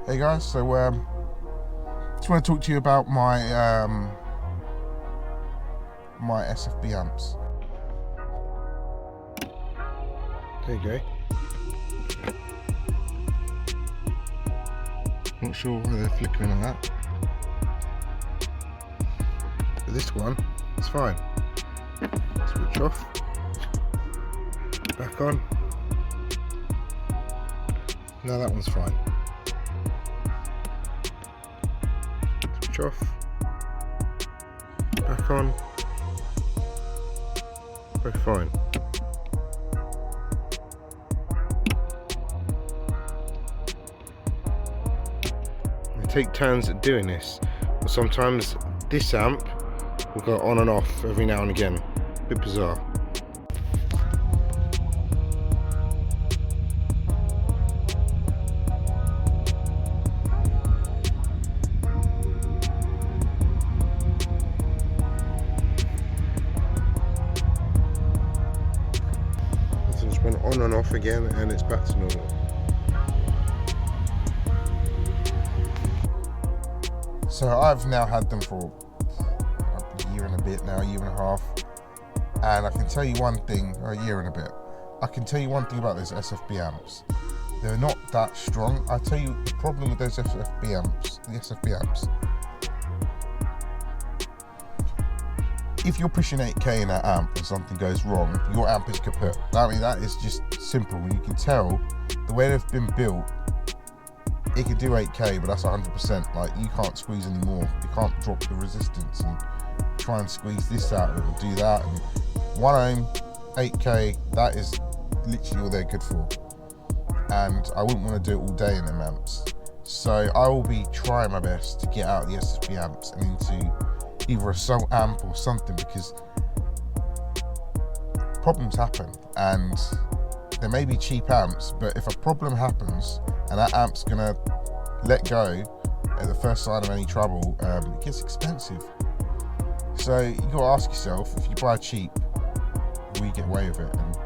Hey guys, so just want to talk to you about my my SFB amps. There you go. Not sure why they're flickering on that, but this one is fine. Switch off, back on. Now that one's fine. Switch off, back on, both fine. I take turns at doing this, but sometimes this amp will go on and off every now and again. A bit bizarre. Went on and off again, and it's back to normal. So I've now had them for a year and a bit now, a year and a half, and I can tell you one thing, or a year and a bit. I can tell you one thing about those SFB amps. They're not that strong. I tell you the problem with those SFB amps, the SFB amps. If you're pushing 8K in that amp and something goes wrong, your amp is kaput. I mean, that is just simple. You can tell the way they've been built, it can do 8K, but that's 100%. Like, you can't squeeze anymore. You can't drop the resistance and try and squeeze this out or do that. And 1 ohm, 8K, that is literally all they're good for. And I wouldn't want to do it all day in them amps. So I will be trying my best to get out of the SFB amps and into either a salt amp or something, because problems happen, and there may be cheap amps, but if a problem happens and that amp's gonna let go at the first sign of any trouble, it gets expensive. So you gotta ask yourself, if you buy cheap, will you get away with it? And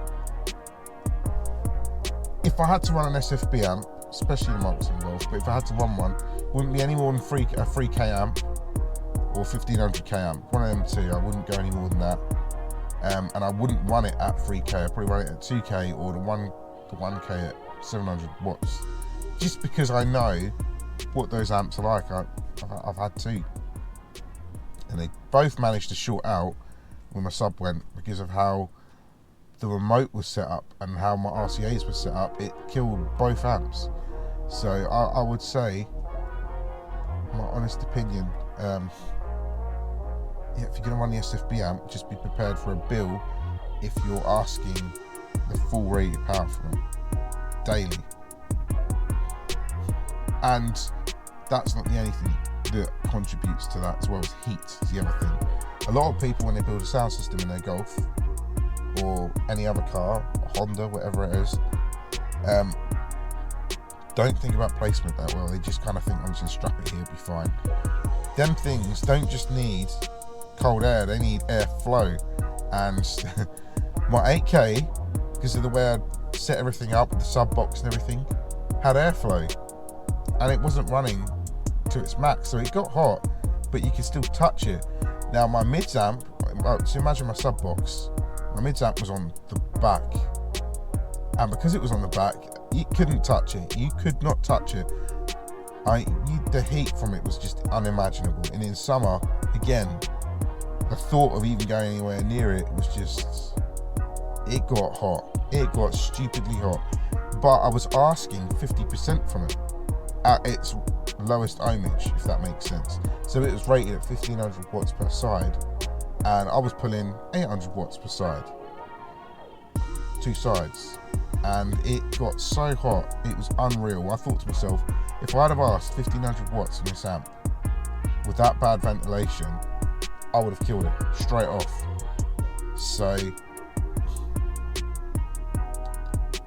if I had to run an SFB amp, especially the mics involved, but if I had to run one, it wouldn't be any more than a 3K amp or 1500K amp, one of them two. I wouldn't go any more than that, and I wouldn't run it at 3K. I'd probably run it at 2K or the 1K at 700 watts, just because I know what those amps are like. I've had two, and they both managed to short out when my sub went because of how the remote was set up and how my RCAs were set up. It killed both amps. So I would say, my honest opinion, if you're going to run the SFB amp, just be prepared for a bill if you're asking the full rated power from it daily. And that's not the only thing that contributes to that, as well as heat is the other thing. A lot of people, when they build a sound system in their Golf or any other car, Honda, whatever it is, don't think about placement that well. They just kind of think, I'm just going to strap it here, it'll be fine. Them things don't just need cold air, they need airflow. And my 8K, because of the way I set everything up with the sub box and everything, had airflow, and it wasn't running to its max, so it got hot, but you can still touch it. Now my mids amp, so imagine my sub box, my mids amp was on the back, and because it was on the back, you couldn't touch it. You could not touch it. The heat from it was just unimaginable. And in summer, again, the thought of even going anywhere near it was just, it got hot. It got stupidly hot. But I was asking 50% from it at its lowest ohmage, if that makes sense. So it was rated at 1500 watts per side, and I was pulling 800 watts per side, two sides. And it got so hot, it was unreal. I thought to myself, if I'd have asked 1500 watts in this amp with that bad ventilation, I would have killed it straight off. So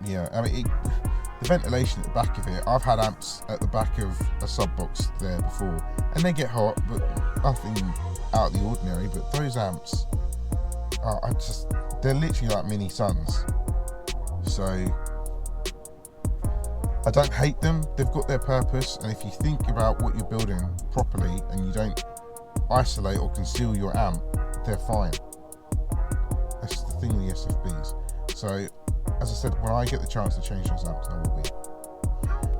yeah, I mean, the ventilation at the back of it, I've had amps at the back of a sub box there before, and they get hot, but nothing out of the ordinary. But those amps are they're literally like mini suns. So I don't hate them, they've got their purpose, and if you think about what you're building properly and you don't isolate or conceal your amp, they're fine. That's the thing with the SFBs. So, as I said, when I get the chance to change those amps, I will be.